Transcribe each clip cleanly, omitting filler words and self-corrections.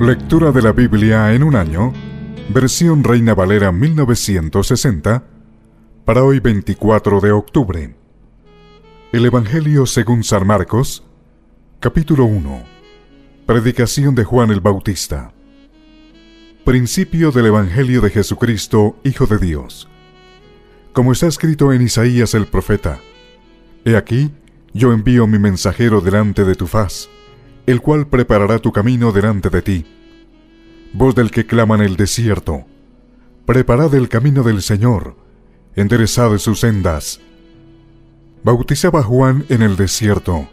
Lectura de la Biblia en un año, versión Reina Valera 1960, para hoy 24 de octubre. El Evangelio según San Marcos, capítulo 1. Predicación de Juan el Bautista. Principio del Evangelio de Jesucristo, Hijo de Dios. Como está escrito en Isaías el profeta: He aquí, yo envío mi mensajero delante de tu faz, el cual preparará tu camino delante de ti. Voz del que clama en el desierto: preparad el camino del Señor, enderezad sus sendas. Bautizaba Juan en el desierto,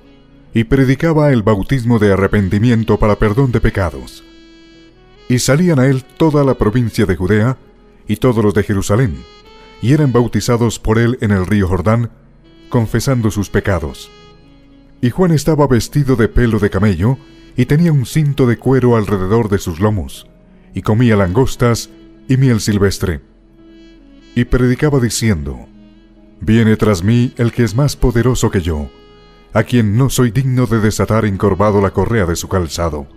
y predicaba el bautismo de arrepentimiento para perdón de pecados. Y salían a él toda la provincia de Judea, y todos los de Jerusalén, y eran bautizados por él en el río Jordán, confesando sus pecados. Y Juan estaba vestido de pelo de camello, y tenía un cinto de cuero alrededor de sus lomos, y comía langostas y miel silvestre. Y predicaba diciendo: Viene tras mí el que es más poderoso que yo, a quien no soy digno de desatar encorvado la correa de su calzado.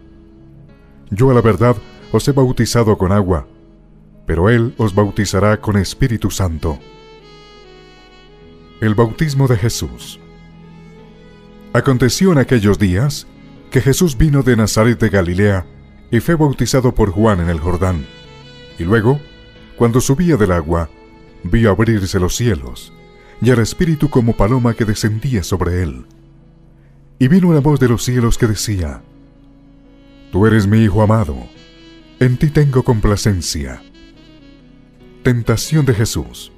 Yo a la verdad os he bautizado con agua, pero él os bautizará con Espíritu Santo. El bautismo de Jesús. Aconteció en aquellos días que Jesús vino de Nazaret de Galilea y fue bautizado por Juan en el Jordán. Y luego, cuando subía del agua, vio abrirse los cielos, y al Espíritu como paloma que descendía sobre él. Y vino una voz de los cielos que decía: Tú eres mi Hijo amado, en ti tengo complacencia. Tentación de Jesús.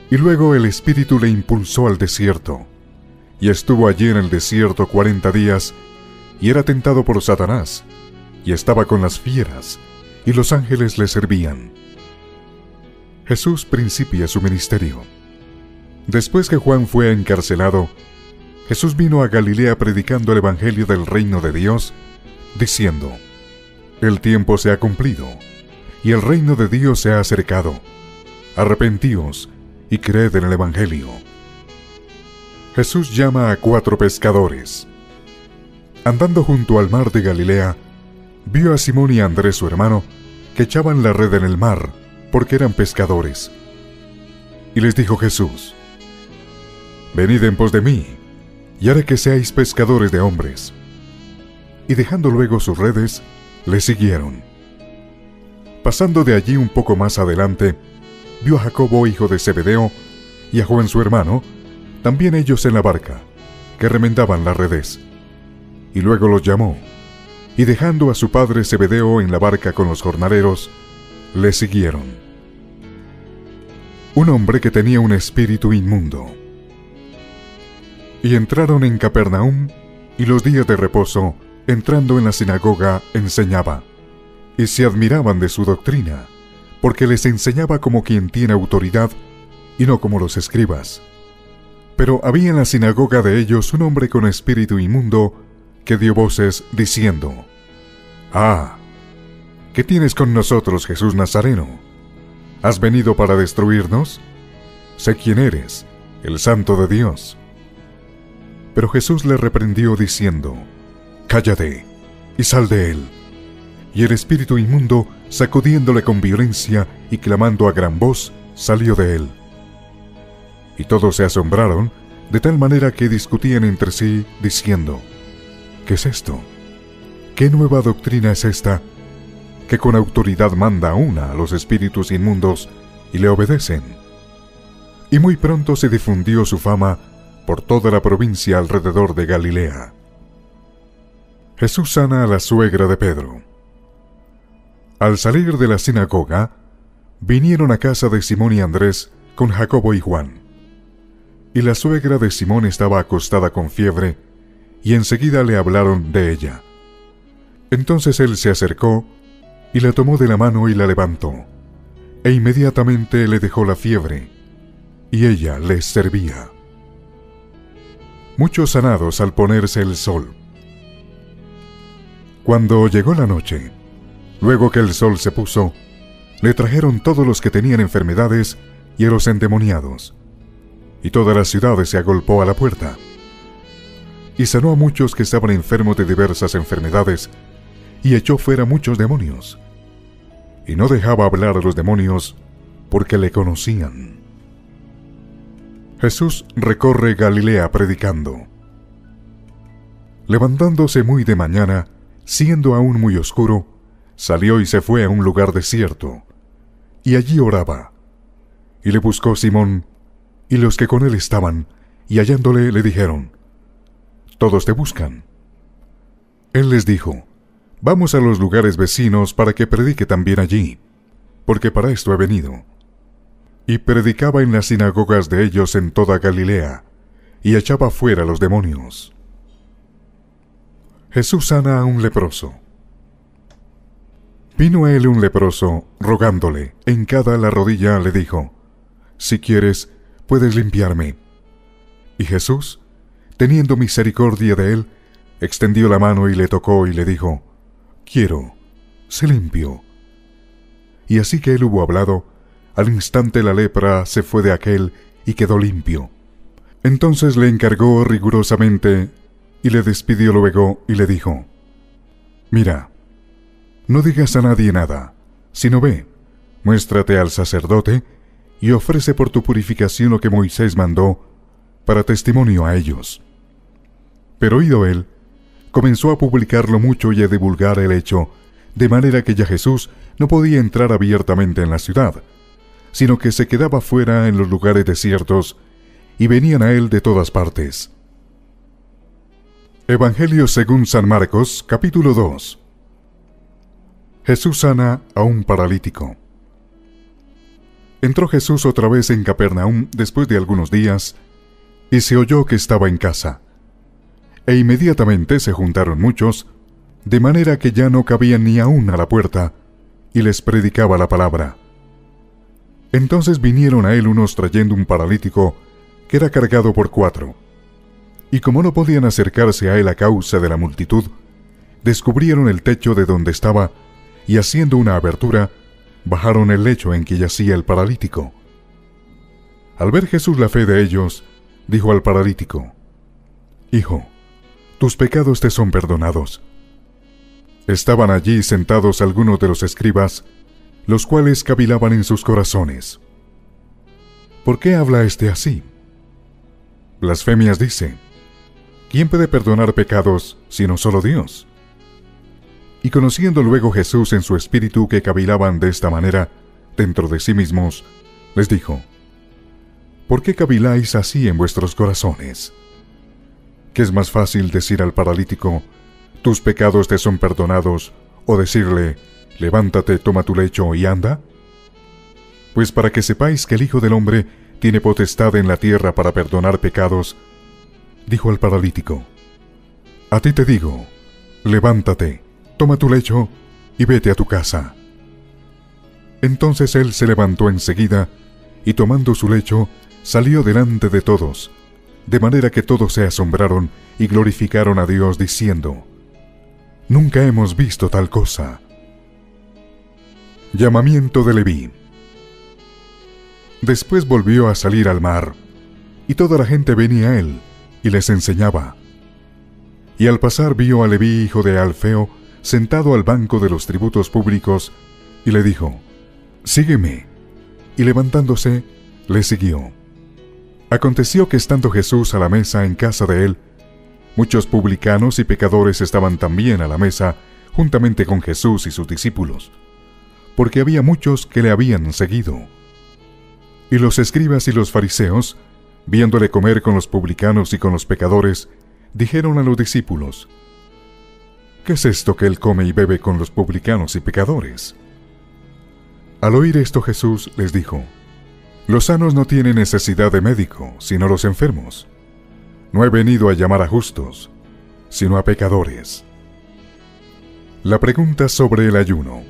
Y luego el Espíritu le impulsó al desierto, y estuvo allí en el desierto 40 días, y era tentado por Satanás, y estaba con las fieras, y los ángeles le servían. Jesús principia su ministerio. Después que Juan fue encarcelado, Jesús vino a Galilea predicando el Evangelio del reino de Dios, diciendo: El tiempo se ha cumplido, y el reino de Dios se ha acercado. Arrepentíos y creed en el Evangelio. Jesús llama a 4 pescadores. Andando junto al mar de Galilea, vio a Simón y a Andrés su hermano, que echaban la red en el mar, porque eran pescadores. Y les dijo Jesús: Venid en pos de mí, y haré que seáis pescadores de hombres. Y dejando luego sus redes, le siguieron. Pasando de allí un poco más adelante, vio a Jacobo hijo de Zebedeo, y a Juan su hermano, también ellos en la barca, que remendaban las redes. Y luego los llamó, y dejando a su padre Zebedeo en la barca con los jornaleros, le siguieron. Un hombre que tenía un espíritu inmundo. Y entraron en Capernaum, y los días de reposo, entrando en la sinagoga, enseñaba, y se admiraban de su doctrina, porque les enseñaba como quien tiene autoridad, y no como los escribas. Pero había en la sinagoga de ellos un hombre con espíritu inmundo, que dio voces diciendo: Ah, ¿qué tienes con nosotros, Jesús Nazareno? ¿Has venido para destruirnos? Sé quién eres, el Santo de Dios. Pero Jesús le reprendió diciendo: Cállate, y sal de él. Y el espíritu inmundo, sacudiéndole con violencia y clamando a gran voz, salió de él. Y todos se asombraron, de tal manera que discutían entre sí, diciendo: ¿Qué es esto? ¿Qué nueva doctrina es esta, que con autoridad manda a los espíritus inmundos y le obedecen? Y muy pronto se difundió su fama por toda la provincia alrededor de Galilea. Jesús sana a la suegra de Pedro. Al salir de la sinagoga, vinieron a casa de Simón y Andrés con Jacobo y Juan. Y la suegra de Simón estaba acostada con fiebre, y enseguida le hablaron de ella. Entonces él se acercó, y la tomó de la mano y la levantó, e inmediatamente le dejó la fiebre, y ella les servía. Muchos sanados al ponerse el sol. Cuando llegó la noche, luego que el sol se puso, le trajeron todos los que tenían enfermedades y a los endemoniados, y toda la ciudad se agolpó a la puerta. Y sanó a muchos que estaban enfermos de diversas enfermedades, y echó fuera muchos demonios. Y no dejaba hablar a los demonios porque le conocían. Jesús recorre Galilea predicando. Levantándose muy de mañana, siendo aún muy oscuro, salió y se fue a un lugar desierto, y allí oraba. Y le buscó Simón, y los que con él estaban, y hallándole le dijeron: «Todos te buscan». Él les dijo: «Vamos a los lugares vecinos para que predique también allí, porque para esto he venido». Y predicaba en las sinagogas de ellos en toda Galilea, y echaba fuera los demonios. Jesús sana a un leproso. Vino a él un leproso, rogándole, hincada la rodilla, le dijo: «Si quieres, puedes limpiarme». Y Jesús, teniendo misericordia de él, extendió la mano y le tocó y le dijo: «Quiero, sé limpio». Y así que él hubo hablado, al instante la lepra se fue de aquél y quedó limpio. Entonces le encargó rigurosamente y le despidió luego y le dijo: «Mira, no digas a nadie nada, sino ve, muéstrate al sacerdote y ofrece por tu purificación lo que Moisés mandó, para testimonio a ellos». Pero oído él, comenzó a publicarlo mucho y a divulgar el hecho, de manera que ya Jesús no podía entrar abiertamente en la ciudad, sino que se quedaba fuera en los lugares desiertos, y venían a él de todas partes. Evangelio según San Marcos, capítulo 2. Jesús sana a un paralítico. Entró Jesús otra vez en Capernaum después de algunos días, y se oyó que estaba en casa. E inmediatamente se juntaron muchos, de manera que ya no cabían ni aún a la puerta, y les predicaba la palabra. Entonces vinieron a él unos trayendo un paralítico, que era cargado por 4. Y como no podían acercarse a él a causa de la multitud, descubrieron el techo de donde estaba, y haciendo una abertura, bajaron el lecho en que yacía el paralítico. Al ver Jesús la fe de ellos, dijo al paralítico: «Hijo, tus pecados te son perdonados». Estaban allí sentados algunos de los escribas, los cuales cavilaban en sus corazones: «¿Por qué habla éste así? Blasfemias dice. ¿Quién puede perdonar pecados sino solo Dios?». Y conociendo luego Jesús en su espíritu que cavilaban de esta manera, dentro de sí mismos, les dijo: «¿Por qué caviláis así en vuestros corazones? ¿Qué es más fácil decir al paralítico: tus pecados te son perdonados, o decirle: levántate, toma tu lecho y anda? Pues para que sepáis que el Hijo del Hombre tiene potestad en la tierra para perdonar pecados», dijo al paralítico: «A ti te digo, levántate, toma tu lecho y vete a tu casa». Entonces él se levantó enseguida, y tomando su lecho, salió delante de todos, de manera que todos se asombraron y glorificaron a Dios diciendo: «Nunca hemos visto tal cosa». Llamamiento de Leví. Después volvió a salir al mar, y toda la gente venía a él, y les enseñaba. Y al pasar vio a Leví, hijo de Alfeo, sentado al banco de los tributos públicos, y le dijo: «Sígueme». Y levantándose, le siguió. Aconteció que estando Jesús a la mesa en casa de él, muchos publicanos y pecadores estaban también a la mesa, juntamente con Jesús y sus discípulos, porque había muchos que le habían seguido. Y los escribas y los fariseos, viéndole comer con los publicanos y con los pecadores, dijeron a los discípulos: «¿Qué es esto que él come y bebe con los publicanos y pecadores?». Al oír esto Jesús les dijo: «Los sanos no tienen necesidad de médico, sino los enfermos. No he venido a llamar a justos, sino a pecadores». La pregunta sobre el ayuno.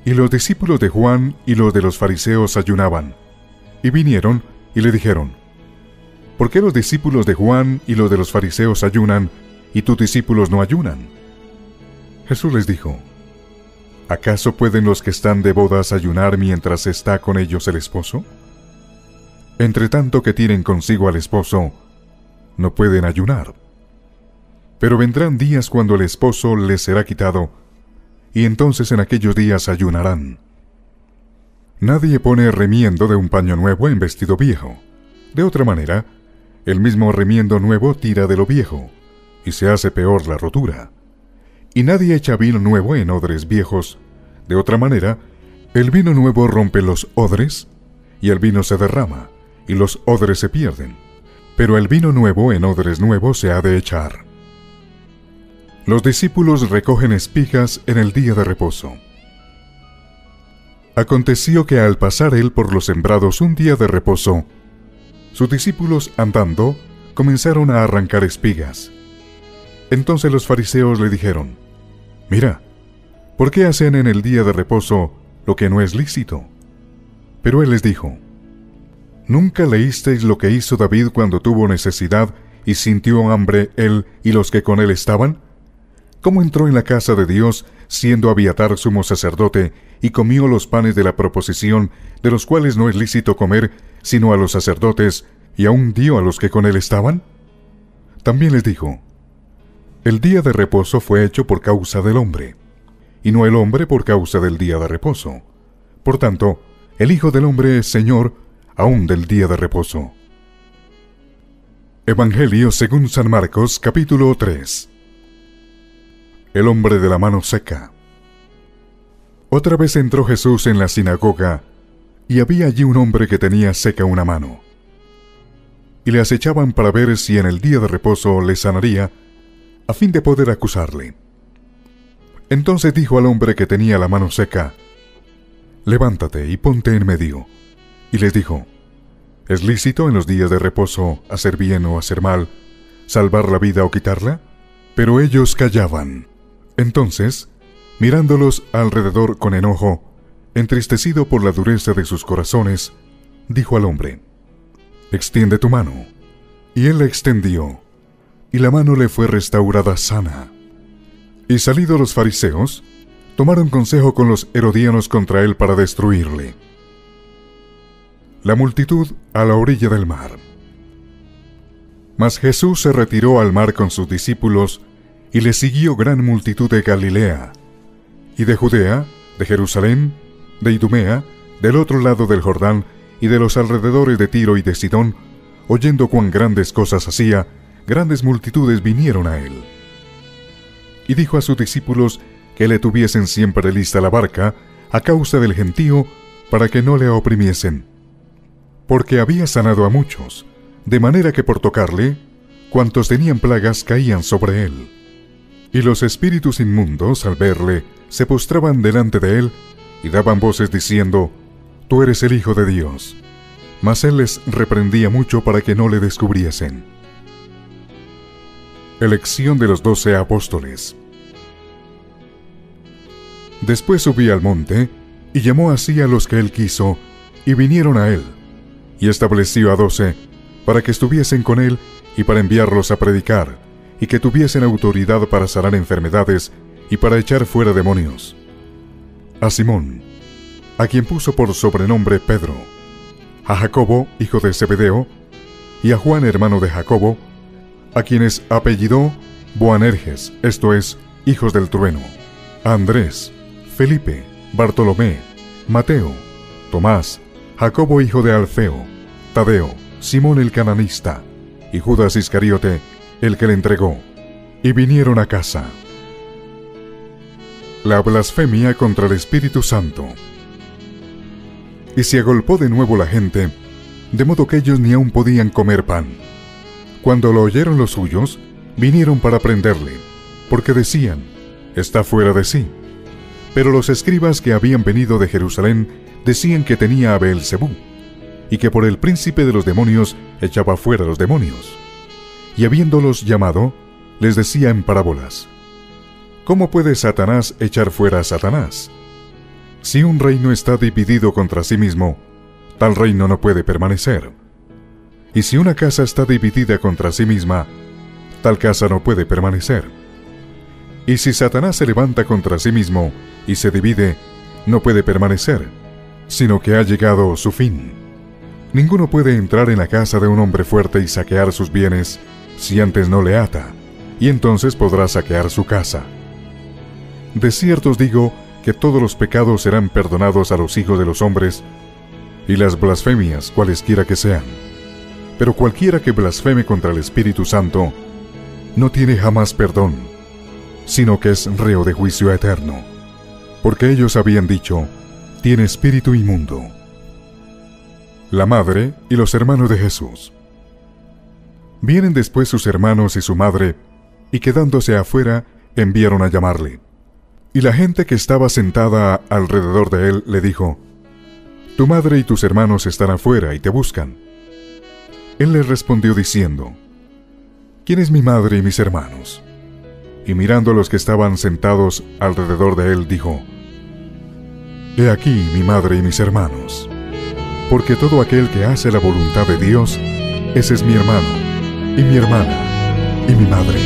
Y los discípulos de Juan y los de los fariseos ayunaban, y vinieron y le dijeron: «¿Por qué los discípulos de Juan y los de los fariseos ayunan, y tus discípulos no ayunan?». Jesús les dijo: ¿Acaso pueden los que están de bodas ayunar mientras está con ellos el esposo? Entre tanto que tienen consigo al esposo, no pueden ayunar. Pero vendrán días cuando el esposo les será quitado, y entonces en aquellos días ayunarán. Nadie pone remiendo de un paño nuevo en vestido viejo. De otra manera, el mismo remiendo nuevo tira de lo viejo, y se hace peor la rotura. Y nadie echa vino nuevo en odres viejos. De otra manera, el vino nuevo rompe los odres, y el vino se derrama, y los odres se pierden. Pero el vino nuevo en odres nuevos se ha de echar. Los discípulos recogen espigas en el día de reposo. Aconteció que al pasar él por los sembrados un día de reposo, sus discípulos andando comenzaron a arrancar espigas. Entonces los fariseos le dijeron: «Mira, ¿por qué hacen en el día de reposo lo que no es lícito?». Pero él les dijo: ¿Nunca leísteis lo que hizo David cuando tuvo necesidad y sintió hambre él y los que con él estaban? ¿Cómo entró en la casa de Dios, siendo Abiatar sumo sacerdote, y comió los panes de la proposición, de los cuales no es lícito comer, sino a los sacerdotes, y aún dio a los que con él estaban? También les dijo: el día de reposo fue hecho por causa del hombre, y no el hombre por causa del día de reposo. Por tanto, el Hijo del Hombre es Señor aún del día de reposo. Evangelio según San Marcos, capítulo 3. El hombre de la mano seca. Otra vez entró Jesús en la sinagoga, y había allí un hombre que tenía seca una mano. Y le acechaban para ver si en el día de reposo le sanaría, a fin de poder acusarle. Entonces dijo al hombre que tenía la mano seca: «Levántate y ponte en medio». Y les dijo: ¿es lícito en los días de reposo hacer bien o hacer mal, salvar la vida o quitarla? Pero ellos callaban. Entonces, mirándolos alrededor con enojo, entristecido por la dureza de sus corazones, dijo al hombre: «Extiende tu mano». Y él la extendió, y la mano le fue restaurada sana. Y salidos los fariseos, tomaron consejo con los herodianos contra él para destruirle. La multitud a la orilla del mar. Mas Jesús se retiró al mar con sus discípulos, y le siguió gran multitud de Galilea, y de Judea, de Jerusalén, de Idumea, del otro lado del Jordán, y de los alrededores de Tiro y de Sidón. Oyendo cuán grandes cosas hacía, grandes multitudes vinieron a él. Y dijo a sus discípulos que le tuviesen siempre lista la barca, a causa del gentío, para que no le oprimiesen. Porque había sanado a muchos, de manera que por tocarle, cuantos tenían plagas caían sobre él. Y los espíritus inmundos, al verle, se postraban delante de él, y daban voces diciendo: «Tú eres el Hijo de Dios». Mas él les reprendía mucho para que no le descubriesen. Elección de los 12 apóstoles. Después subí al monte, y llamó así a los que él quiso, y vinieron a él, y estableció a 12, para que estuviesen con él, y para enviarlos a predicar, y que tuviesen autoridad para sanar enfermedades, y para echar fuera demonios. A Simón, a quien puso por sobrenombre Pedro, a Jacobo, hijo de Zebedeo, y a Juan, hermano de Jacobo, a quienes apellidó Boanerges, esto es, hijos del trueno, a Andrés, Felipe, Bartolomé, Mateo, Tomás, Jacobo hijo de Alfeo, Tadeo, Simón el cananista, y Judas Iscariote, el que le entregó, y vinieron a casa. La blasfemia contra el Espíritu Santo. Y se agolpó de nuevo la gente, de modo que ellos ni aún podían comer pan. Cuando lo oyeron los suyos, vinieron para prenderle, porque decían: «Está fuera de sí». Pero los escribas que habían venido de Jerusalén decían que tenía a Beelzebú, y que por el príncipe de los demonios echaba fuera los demonios. Y habiéndolos llamado, les decía en parábolas: ¿cómo puede Satanás echar fuera a Satanás? Si un reino está dividido contra sí mismo, tal reino no puede permanecer. Y si una casa está dividida contra sí misma, tal casa no puede permanecer. Y si Satanás se levanta contra sí mismo y se divide, no puede permanecer, sino que ha llegado su fin. Ninguno puede entrar en la casa de un hombre fuerte y saquear sus bienes, si antes no le ata, y entonces podrá saquear su casa. De cierto os digo que todos los pecados serán perdonados a los hijos de los hombres, y las blasfemias cualesquiera que sean. Pero cualquiera que blasfeme contra el Espíritu Santo, no tiene jamás perdón, sino que es reo de juicio eterno, porque ellos habían dicho, tiene espíritu inmundo. La madre y los hermanos de Jesús. Vienen después sus hermanos y su madre, y quedándose afuera, enviaron a llamarle. Y la gente que estaba sentada alrededor de él le dijo, tu madre y tus hermanos están afuera y te buscan. Él les respondió diciendo, ¿quién es mi madre y mis hermanos? Y mirando a los que estaban sentados alrededor de él, dijo, he aquí mi madre y mis hermanos. Porque todo aquel que hace la voluntad de Dios, ese es mi hermano, y mi hermana, y mi madre.